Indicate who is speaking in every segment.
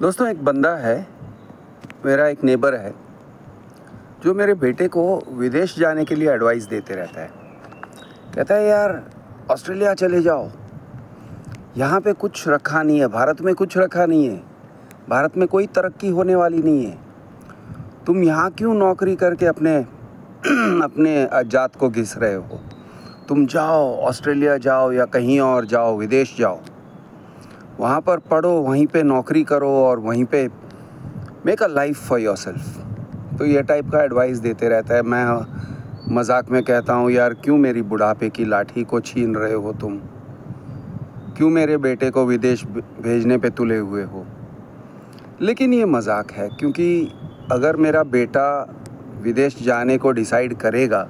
Speaker 1: दोस्तों, एक बंदा है, मेरा एक नेबर है, जो मेरे बेटे को विदेश जाने के लिए एडवाइस देते रहता है। कहता है यार ऑस्ट्रेलिया चले जाओ, यहाँ पे कुछ रखा नहीं है, भारत में कुछ रखा नहीं है, भारत में कोई तरक्की होने वाली नहीं है। तुम यहाँ क्यों नौकरी करके अपने अपने जात को घिस रहे हो? तुम जाओ, ऑस्ट्रेलिया जाओ या कहीं और जाओ, विदेश जाओ, वहाँ पर पढ़ो, वहीं पे नौकरी करो और वहीं पे make a life for yourself. तो ये टाइप का एडवाइस देते रहता है। मैं मजाक में कहता हूँ यार क्यों मेरी बुढ़ापे की लाठी को छीन रहे हो तुम? क्यों मेरे बेटे को विदेश भेजने पे तुले हुए हो? लेकिन ये मजाक है, क्योंकि अगर मेरा बेटा विदेश जाने को डिसाइड करेगा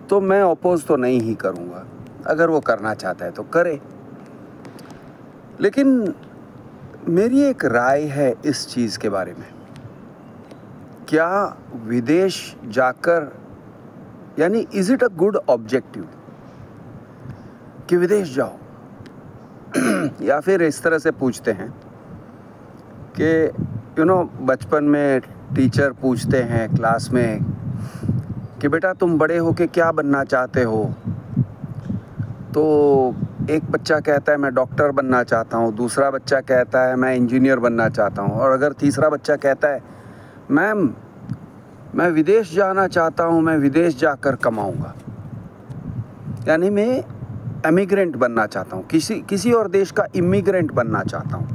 Speaker 1: तो मैं अपोज तो नहीं ही करूँगा। अगर वो करना चाहता है तो करे। लेकिन मेरी एक राय है इस चीज़ के बारे में। क्या विदेश जाकर, यानी is it a good objective कि विदेश जाओ? या फिर इस तरह से पूछते हैं कि बचपन में टीचर पूछते हैं क्लास में कि बेटा तुम बड़े होके क्या बनना चाहते हो? तो एक बच्चा कहता है मैं डॉक्टर बनना चाहता हूँ, दूसरा बच्चा कहता है मैं इंजीनियर बनना चाहता हूँ, और अगर तीसरा बच्चा कहता है मैम मैं विदेश जाना चाहता हूँ, मैं विदेश जाकर कमाऊँगा, यानी मैं एमिग्रेंट बनना चाहता हूँ, किसी और देश का इमिग्रेंट बनना चाहता हूँ।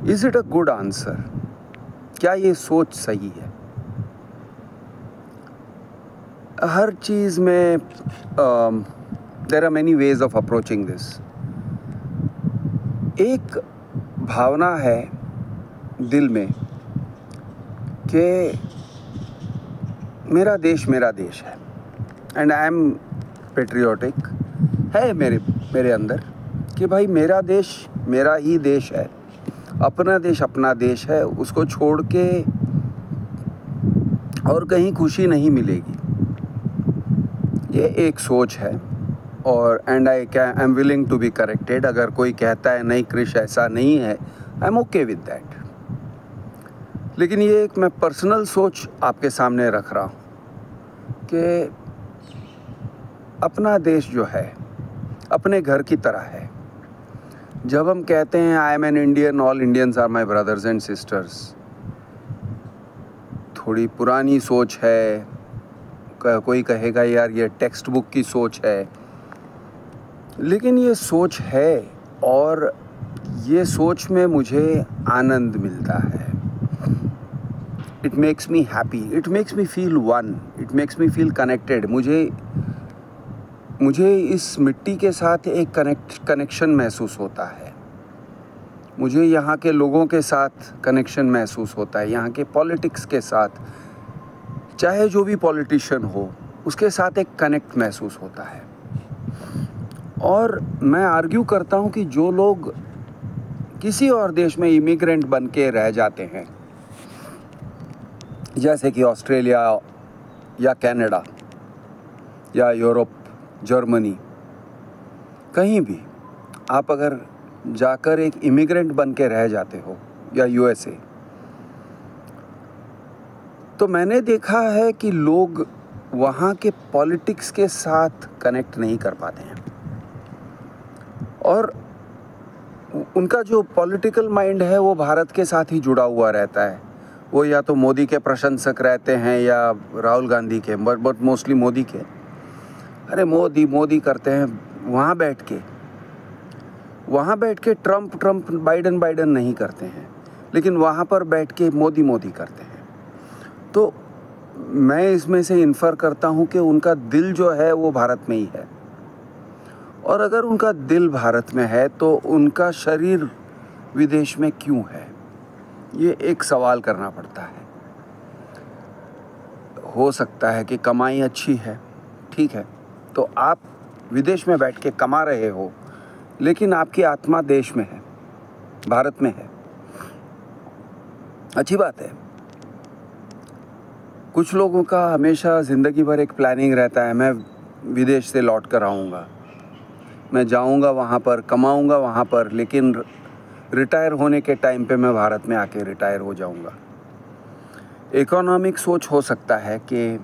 Speaker 1: Is it a good answer? क्या ये सोच सही है? हर चीज़ में there are many ways of approaching this. एक भावना है दिल में कि मेरा देश है, एंड आई एम पेट्रियोटिक है मेरे अंदर कि भाई मेरा देश मेरा ही देश है, अपना देश अपना देश है, उसको छोड़ के और कहीं खुशी नहीं मिलेगी। ये एक सोच है, और and I am willing to be corrected. अगर कोई कहता है नहीं क्रिश ऐसा नहीं है, I am okay with that. लेकिन ये एक मैं पर्सनल सोच आपके सामने रख रहा हूँ कि अपना देश जो है अपने घर की तरह है। जब हम कहते हैं I am an Indian, all Indians are my brothers and sisters, थोड़ी पुरानी सोच है। कोई कहेगा यार ये टेक्स्ट बुक की सोच है, लेकिन ये सोच है, और ये सोच में मुझे आनंद मिलता है। It makes me happy, it makes me feel one, it makes me feel connected. मुझे इस मिट्टी के साथ एक कनेक्शन महसूस होता है। मुझे यहाँ के लोगों के साथ कनेक्शन महसूस होता है, यहाँ के पॉलिटिक्स के साथ, चाहे जो भी पॉलिटिशियन हो उसके साथ एक कनेक्ट महसूस होता है। और मैं आर्ग्यू करता हूँ कि जो लोग किसी और देश में इमिग्रेंट बन के रह जाते हैं, जैसे कि ऑस्ट्रेलिया या कनाडा या यूरोप, जर्मनी, कहीं भी आप अगर जाकर एक इमिग्रेंट बन के रह जाते हो, या यूएसए, तो मैंने देखा है कि लोग वहाँ के पॉलिटिक्स के साथ कनेक्ट नहीं कर पाते हैं, और उनका जो पॉलिटिकल माइंड है वो भारत के साथ ही जुड़ा हुआ रहता है। वो या तो मोदी के प्रशंसक रहते हैं या राहुल गांधी के, बट मोस्टली मोदी के। अरे मोदी करते हैं। वहाँ बैठ के ट्रम्प बाइडन नहीं करते हैं, लेकिन वहाँ पर बैठ के मोदी करते हैं। तो मैं इसमें से इन्फर करता हूँ कि उनका दिल जो है वो भारत में ही है, और अगर उनका दिल भारत में है तो उनका शरीर विदेश में क्यों है? ये एक सवाल करना पड़ता है। हो सकता है कि कमाई अच्छी है, ठीक है, तो आप विदेश में बैठ के कमा रहे हो, लेकिन आपकी आत्मा देश में है, भारत में है। अच्छी बात है। कुछ लोगों का हमेशा ज़िंदगी भर एक प्लानिंग रहता है, मैं विदेश से लौट कर आऊँगा, मैं जाऊँगा वहाँ पर, कमाऊँगा वहाँ पर, लेकिन रिटायर होने के टाइम पे मैं भारत में आके रिटायर हो जाऊंगा। इकोनॉमिक सोच हो सकता है कि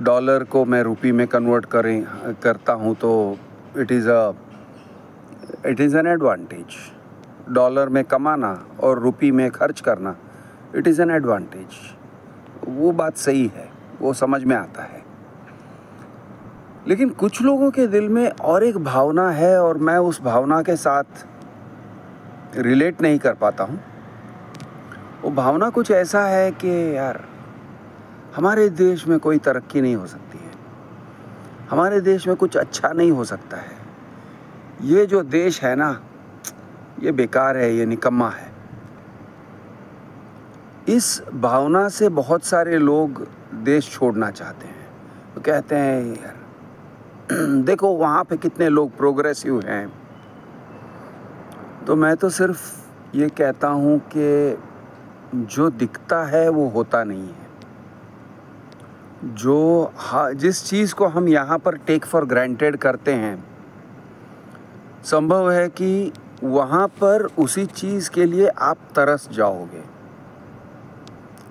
Speaker 1: डॉलर को मैं रुपये में कन्वर्ट करता हूँ तो it is an advantage. Dollar में कमाना और रुपये में खर्च करना, इट इज़ एन एडवांटेज। वो बात सही है, वो समझ में आता है। लेकिन कुछ लोगों के दिल में और एक भावना है और मैं उस भावना के साथ रिलेट नहीं कर पाता हूँ। वो भावना कुछ ऐसा है कि यार हमारे देश में कोई तरक्की नहीं हो सकती है, हमारे देश में कुछ अच्छा नहीं हो सकता है, ये जो देश है ना ये बेकार है, ये निकम्मा है। इस भावना से बहुत सारे लोग देश छोड़ना चाहते हैं। वो कहते हैं यार देखो वहाँ पे कितने लोग प्रोग्रेसिव हैं। तो मैं तो सिर्फ ये कहता हूँ कि जो दिखता है वो होता नहीं है। जिस चीज़ को हम यहाँ पर टेक फॉर ग्रांटेड करते हैं, संभव है कि वहाँ पर उसी चीज़ के लिए आप तरस जाओगे।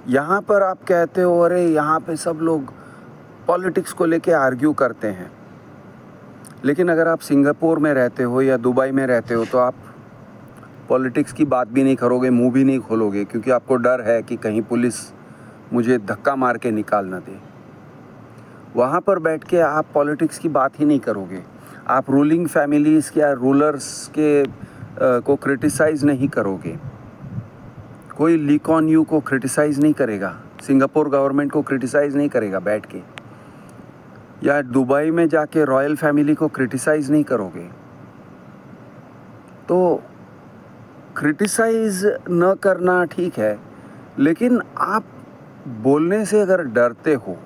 Speaker 1: यहाँ पर आप कहते हो अरे यहाँ पे सब लोग पॉलिटिक्स को लेके आर्ग्यू करते हैं, लेकिन अगर आप सिंगापुर में रहते हो या दुबई में रहते हो तो आप पॉलिटिक्स की बात भी नहीं करोगे, मुंह भी नहीं खोलोगे, क्योंकि आपको डर है कि कहीं पुलिस मुझे धक्का मार के निकाल ना दे। वहाँ पर बैठ के आप पॉलिटिक्स की बात ही नहीं करोगे, आप रूलिंग फैमिलीज़ या रूलर्स के को क्रिटिसाइज़ नहीं करोगे। कोई ली कुआन यू को क्रिटिसाइज़ नहीं करेगा, सिंगापुर गवर्नमेंट को क्रिटिसाइज़ नहीं करेगा बैठ के, या दुबई में जाके रॉयल फैमिली को क्रिटिसाइज़ नहीं करोगे। तो क्रिटिसाइज़ न करना ठीक है, लेकिन आप बोलने से अगर डरते हो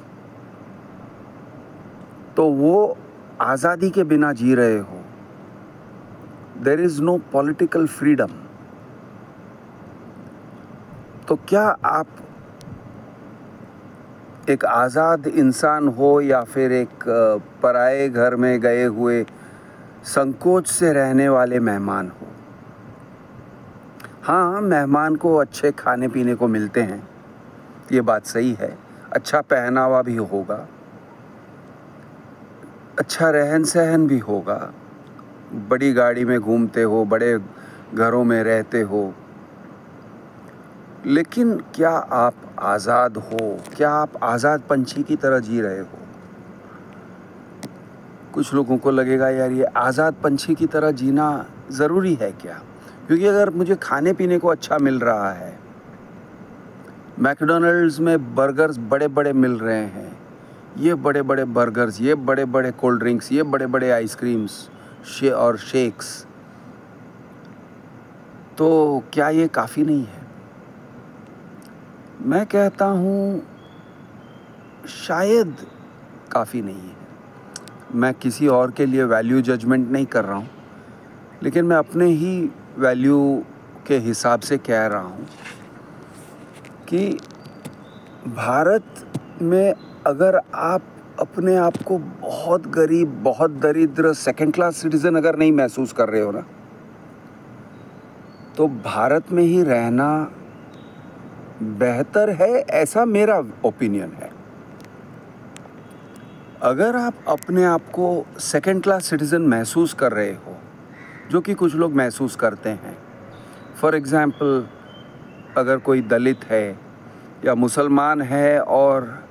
Speaker 1: तो वो आज़ादी के बिना जी रहे हो। There is no political freedom. तो क्या आप एक आज़ाद इंसान हो या फिर एक पराए घर में गए हुए संकोच से रहने वाले मेहमान हो? हाँ, मेहमान को अच्छे खाने पीने को मिलते हैं, ये बात सही है। अच्छा पहनावा भी होगा, अच्छा रहन सहन भी होगा, बड़ी गाड़ी में घूमते हो, बड़े घरों में रहते हो, लेकिन क्या आप आज़ाद हो? क्या आप आज़ाद पंछी की तरह जी रहे हो? कुछ लोगों को लगेगा यार ये आज़ाद पंछी की तरह जीना ज़रूरी है क्या? क्योंकि अगर मुझे खाने पीने को अच्छा मिल रहा है, मैकडॉनल्ड्स में बर्गर्स बड़े बड़े मिल रहे हैं, ये बड़े बड़े बर्गर्स, ये बड़े बड़े कोल्ड ड्रिंक्स, ये बड़े बड़े आइसक्रीम्स और शेक्स, तो क्या ये काफ़ी नहीं है? मैं कहता हूँ शायद काफ़ी नहीं है। मैं किसी और के लिए वैल्यू जजमेंट नहीं कर रहा हूँ, लेकिन मैं अपने ही वैल्यू के हिसाब से कह रहा हूँ कि भारत में अगर आप अपने आप को बहुत गरीब, बहुत दरिद्र, सेकंड क्लास सिटीज़न अगर नहीं महसूस कर रहे हो ना, तो भारत में ही रहना बेहतर है, ऐसा मेरा ओपिनियन है। अगर आप अपने आप को सेकंड क्लास सिटीज़न महसूस कर रहे हो, जो कि कुछ लोग महसूस करते हैं, फॉर एग्ज़ाम्पल अगर कोई दलित है या मुसलमान है और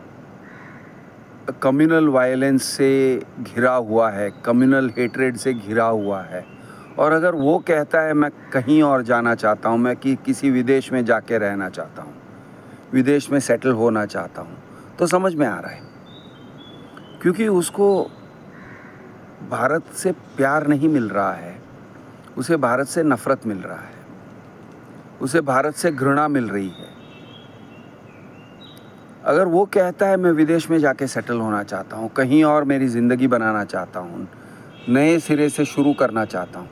Speaker 1: कम्युनल वायलेंस से घिरा हुआ है, कम्युनल हेट्रेड से घिरा हुआ है, और अगर वो कहता है मैं कहीं और जाना चाहता हूँ, मैं किसी विदेश में जाके रहना चाहता हूँ, विदेश में सेटल होना चाहता हूँ, तो समझ में आ रहा है, क्योंकि उसको भारत से प्यार नहीं मिल रहा है, उसे भारत से नफ़रत मिल रहा है, उसे भारत से घृणा मिल रही है। अगर वो कहता है मैं विदेश में जाके सेटल होना चाहता हूँ, कहीं और मेरी ज़िंदगी बनाना चाहता हूँ, नए सिरे से शुरू करना चाहता हूँ,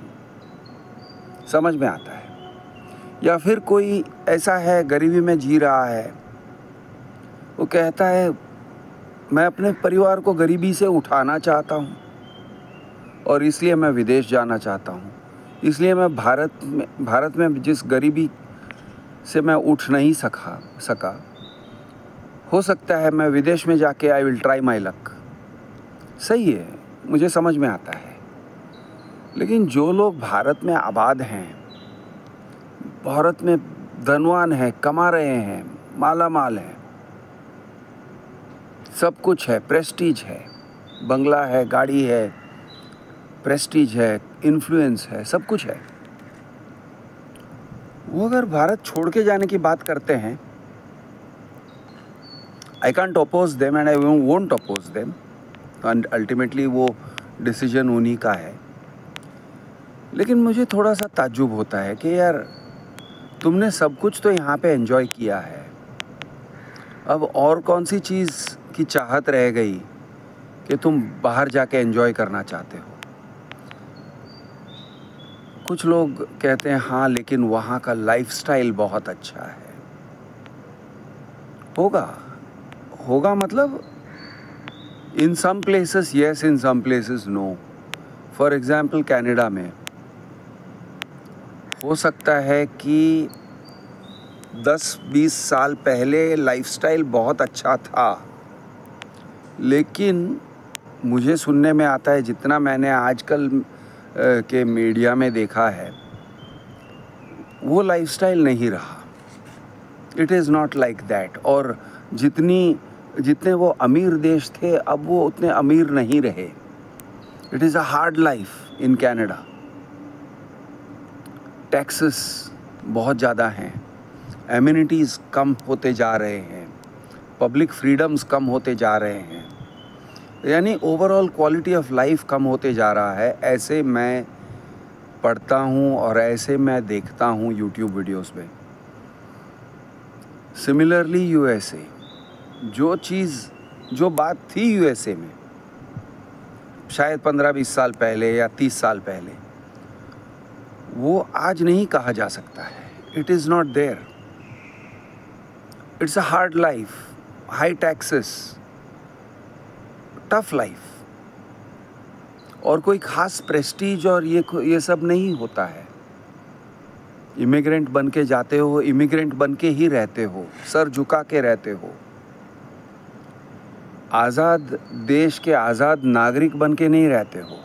Speaker 1: समझ में आता है। या फिर कोई ऐसा है गरीबी में जी रहा है, वो कहता है मैं अपने परिवार को गरीबी से उठाना चाहता हूँ और इसलिए मैं विदेश जाना चाहता हूँ, इसलिए मैं भारत में जिस गरीबी से मैं उठ नहीं सका, हो सकता है मैं विदेश में जाके I will try my luck. सही है, मुझे समझ में आता है। लेकिन जो लोग भारत में आबाद हैं, भारत में धनवान हैं, कमा रहे हैं, माला माल हैं, सब कुछ है, प्रेस्टीज है, बंगला है, गाड़ी है, प्रेस्टीज है, इन्फ्लुएंस है, सब कुछ है, वो अगर भारत छोड़ के जाने की बात करते हैं, I can't oppose them and I won't oppose them, and ultimately वो डिसीजन उन्हीं का है। लेकिन मुझे थोड़ा सा ताज्जुब होता है कि यार तुमने सब कुछ तो यहाँ पे एंजॉय किया है, अब और कौन सी चीज़ की चाहत रह गई कि तुम बाहर जाके एंजॉय करना चाहते हो। कुछ लोग कहते हैं हाँ लेकिन वहाँ का लाइफस्टाइल बहुत अच्छा है। होगा मतलब in some places yes, in some places no. For example Canada में हो सकता है कि 10-20 साल पहले लाइफस्टाइल बहुत अच्छा था, लेकिन मुझे सुनने में आता है, जितना मैंने आजकल के मीडिया में देखा है, वो लाइफस्टाइल नहीं रहा। It is not like that. और जितने वो अमीर देश थे, अब वो उतने अमीर नहीं रहे। It is a hard life in Canada. Taxes बहुत ज़्यादा हैं, एमिनिटीज़ कम होते जा रहे हैं, पब्लिक फ्रीडम्स कम होते जा रहे हैं, यानी ओवरऑल क्वालिटी ऑफ लाइफ कम होते जा रहा है। ऐसे मैं पढ़ता हूँ और ऐसे मैं देखता हूँ यूट्यूब वीडियोस में। सिमिलरली यूएसए, जो बात थी यूएसए में शायद 15-20 साल पहले या 30 साल पहले, वो आज नहीं कहा जा सकता है। It is not there. It's a hard life, high taxes, tough life, और कोई खास प्रेस्टीज और ये सब नहीं होता है। इमिग्रेंट बन के जाते हो, इमिग्रेंट बन के ही रहते हो, सर झुका के रहते हो। आज़ाद देश के आज़ाद नागरिक बन के नहीं रहते हो।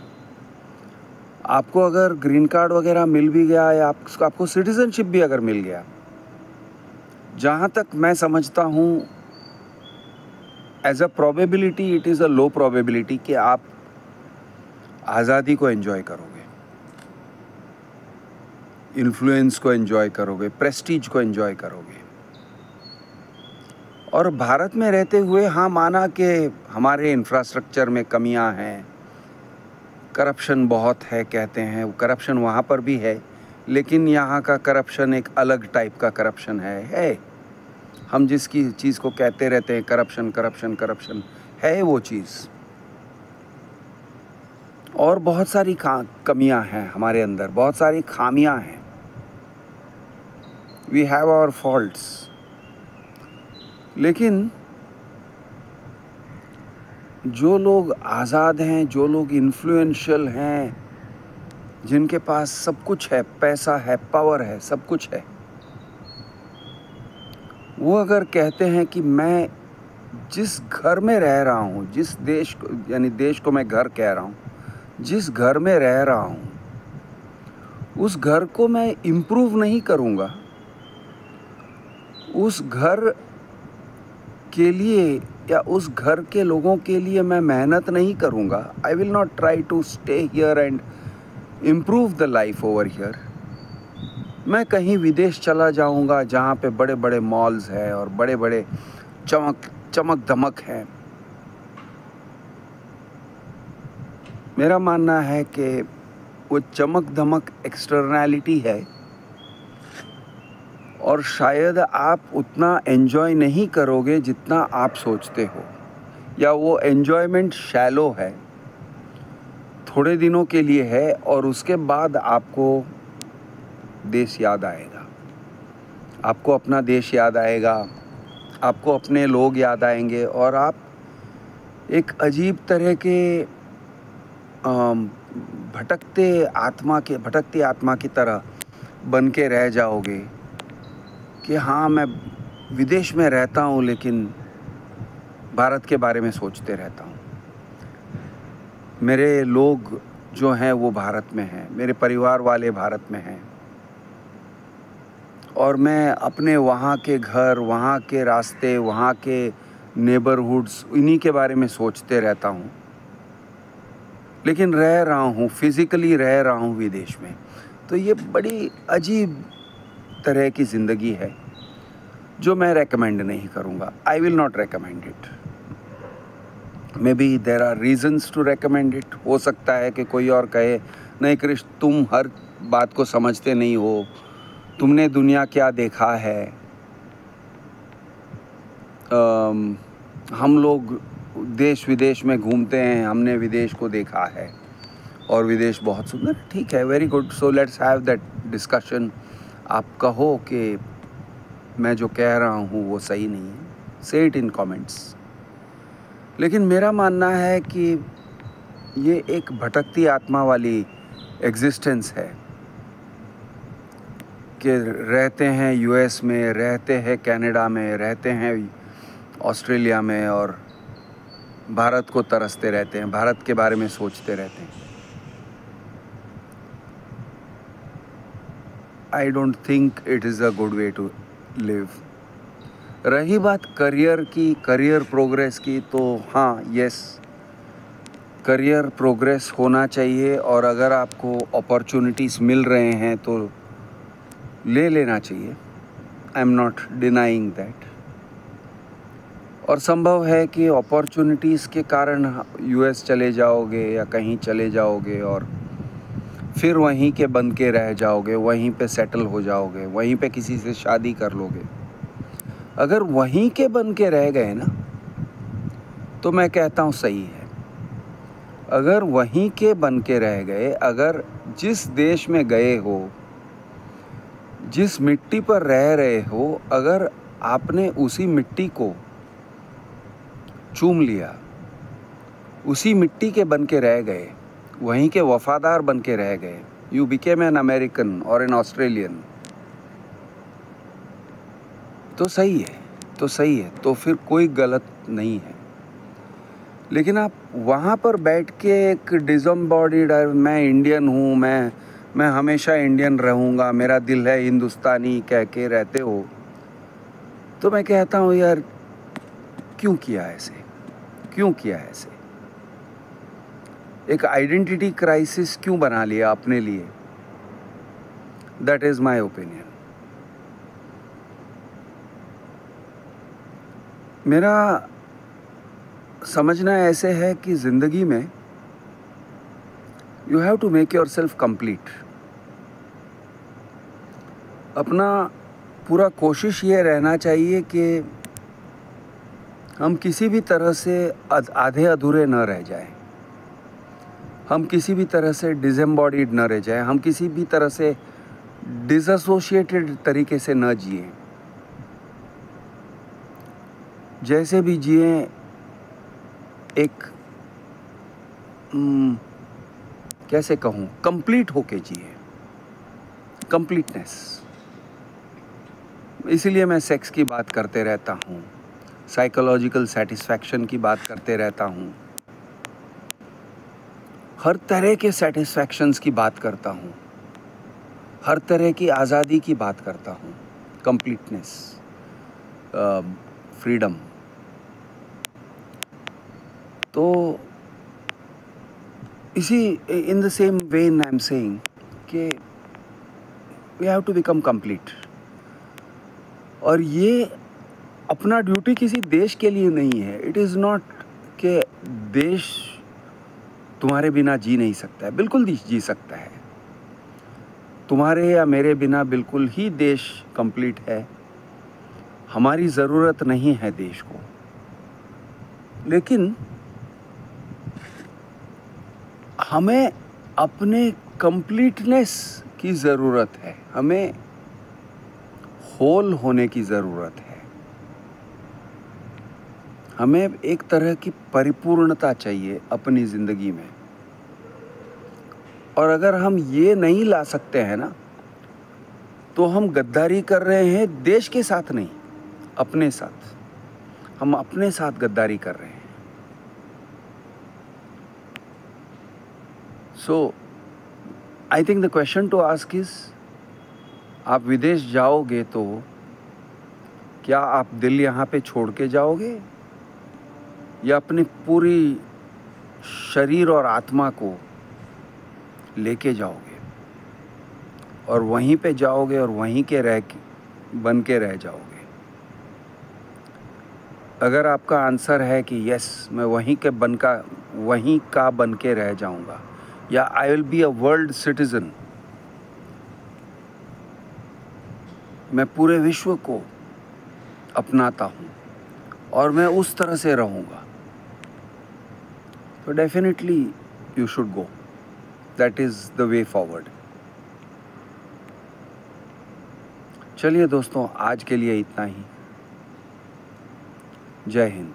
Speaker 1: आपको अगर ग्रीन कार्ड वगैरह मिल भी गया या आपको सिटीजनशिप भी अगर मिल गया, जहाँ तक मैं समझता हूँ as a probability, it is a low probability कि आप आज़ादी को एंजॉय करोगे, इन्फ्लुएंस को एंजॉय करोगे, प्रेस्टीज को एंजॉय करोगे। और भारत में रहते हुए हाँ, माना कि हमारे इंफ्रास्ट्रक्चर में कमियां हैं, करप्शन बहुत है, कहते हैं वो करप्शन वहाँ पर भी है, लेकिन यहाँ का करप्शन एक अलग टाइप का करप्शन है। हम जिसकी चीज़ को कहते रहते हैं करप्शन करप्शन करप्शन, है वो चीज़। और बहुत सारी कमियां हैं हमारे अंदर, बहुत सारी खामियां हैं। We have our faults. लेकिन जो लोग आज़ाद हैं, जो लोग इन्फ्लुएंशियल हैं, जिनके पास सब कुछ है, पैसा है, पावर है, सब कुछ है, वो अगर कहते हैं कि मैं जिस घर में रह रहा हूँ, जिस देश को, यानी देश को मैं घर कह रहा हूँ, जिस घर में रह रहा हूँ, उस घर को मैं इम्प्रूव नहीं करूँगा, उस घर के लिए या उस घर के लोगों के लिए मैं मेहनत नहीं करूँगा, I will not try to stay here and improve the life over here. मैं कहीं विदेश चला जाऊँगा जहाँ पे बड़े बड़े मॉल्स हैं और बड़े बड़े चमक धमक हैं। मेरा मानना है कि वो चमक धमक एक्सटर्नैलिटी है, और शायद आप उतना एंजॉय नहीं करोगे जितना आप सोचते हो, या वो एंजॉयमेंट शैलो है, थोड़े दिनों के लिए है, और उसके बाद आपको देश याद आएगा, आपको अपना देश याद आएगा, आपको अपने लोग याद आएंगे, और आप एक अजीब तरह के भटकती आत्मा की तरह बन के रह जाओगे कि हाँ मैं विदेश में रहता हूँ लेकिन भारत के बारे में सोचते रहता हूँ, मेरे लोग जो हैं वो भारत में हैं, मेरे परिवार वाले भारत में हैं, और मैं अपने वहाँ के घर, वहाँ के रास्ते, वहाँ के नेबरहुड्स, इन्हीं के बारे में सोचते रहता हूँ, लेकिन रह रहा हूँ, फिज़िकली रह रहा हूँ विदेश में। तो ये बड़ी अजीब तरह की ज़िंदगी है जो मैं रेकमेंड नहीं करूँगा। I will not recommend it. Maybe there are reasons to recommend it. हो सकता है कि कोई और कहे नहीं कृष्ण, तुम हर बात को समझते नहीं हो, तुमने दुनिया क्या देखा है। हम लोग देश विदेश में घूमते हैं, हमने विदेश को देखा है और विदेश बहुत सुंदर। ठीक है, very good, so let's have that discussion. आप कहो कि मैं जो कह रहा हूँ वो सही नहीं है, से इट इन कमेंट्स। लेकिन मेरा मानना है कि ये एक भटकती आत्मा वाली एग्जिस्टेंस है कि रहते हैं यूएस में, रहते हैं कनाडा में, रहते हैं ऑस्ट्रेलिया में और भारत को तरसते रहते हैं, भारत के बारे में सोचते रहते हैं। I don't think it is a good way to live. रही बात करियर की, करियर प्रोग्रेस की, तो हाँ, यस, करियर प्रोग्रेस होना चाहिए और अगर आपको अपॉर्चुनिटीज़ मिल रहे हैं तो ले लेना चाहिए। I am not denying that. और संभव है कि अपॉर्चुनिटीज़ के कारण यूएस चले जाओगे या कहीं चले जाओगे और फिर वहीं के बन के रह जाओगे, वहीं पे सेटल हो जाओगे, वहीं पे किसी से शादी कर लोगे। अगर वहीं के बन के रह गए ना, तो मैं कहता हूँ सही है। अगर वहीं के बन के रह गए, अगर जिस देश में गए हो, जिस मिट्टी पर रह रहे हो, अगर आपने उसी मिट्टी को चूम लिया, उसी मिट्टी के बन के रह गए, वहीं के वफादार बन के रह गए, यू बिकेम एन अमेरिकन और एन ऑस्ट्रेलियन, तो सही है, तो सही है, तो फिर कोई गलत नहीं है। लेकिन आप वहाँ पर बैठ के एक डिसम्बॉडीड मैं इंडियन हूँ, मैं हमेशा इंडियन रहूँगा, मेरा दिल है हिंदुस्तानी कह के रहते हो, तो मैं कहता हूँ यार क्यों किया ऐसे, क्यों किया ऐसे? एक आइडेंटिटी क्राइसिस क्यों बना लिया अपने लिए? That is my opinion. मेरा समझना ऐसे है कि ज़िंदगी में you have to make yourself complete. अपना पूरा कोशिश ये रहना चाहिए कि हम किसी भी तरह से आधे अधूरे न रह जाएं, हम किसी भी तरह से डिसएम्बॉडीड न रह जाएं, हम किसी भी तरह से डिसएसोशिएटेड तरीके से न जिए। जैसे भी जिए एक कैसे कहूँ, कंप्लीट होके जिए, कंप्लीटनेस। इसीलिए मैं सेक्स की बात करते रहता हूँ, साइकोलॉजिकल सेटिस्फैक्शन की बात करते रहता हूँ, हर तरह के सेटिस्फैक्शंस की बात करता हूँ, हर तरह की आज़ादी की बात करता हूँ, कंप्लीटनेस, फ्रीडम। तो इसी in the same vein I am saying कि we have to become complete. और ये अपना ड्यूटी किसी देश के लिए नहीं है। इट इज़ नॉट कि देश तुम्हारे बिना जी नहीं सकता है, बिल्कुल जी सकता है। तुम्हारे या मेरे बिना बिल्कुल ही देश कंप्लीट है। हमारी ज़रूरत नहीं है देश को, लेकिन हमें अपने कंप्लीटनेस की ज़रूरत है, हमें होल होने की ज़रूरत है, हमें एक तरह की परिपूर्णता चाहिए अपनी ज़िंदगी में। और अगर हम ये नहीं ला सकते हैं ना, तो हम गद्दारी कर रहे हैं देश के साथ नहीं, अपने साथ। हम अपने साथ गद्दारी कर रहे हैं। So I think the question to ask is, आप विदेश जाओगे तो क्या आप दिल यहाँ पे छोड़ के जाओगे, या अपनी पूरी शरीर और आत्मा को लेके जाओगे और वहीं पे जाओगे और वहीं के बन के रह जाओगे? अगर आपका आंसर है कि यस, मैं वहीं का बन के रह जाऊंगा, या I will be a world citizen, मैं पूरे विश्व को अपनाता हूँ और मैं उस तरह से रहूँगा, तो definitely you should go. That is the way forward. चलिए दोस्तों, आज के लिए इतना ही. जय हिंद.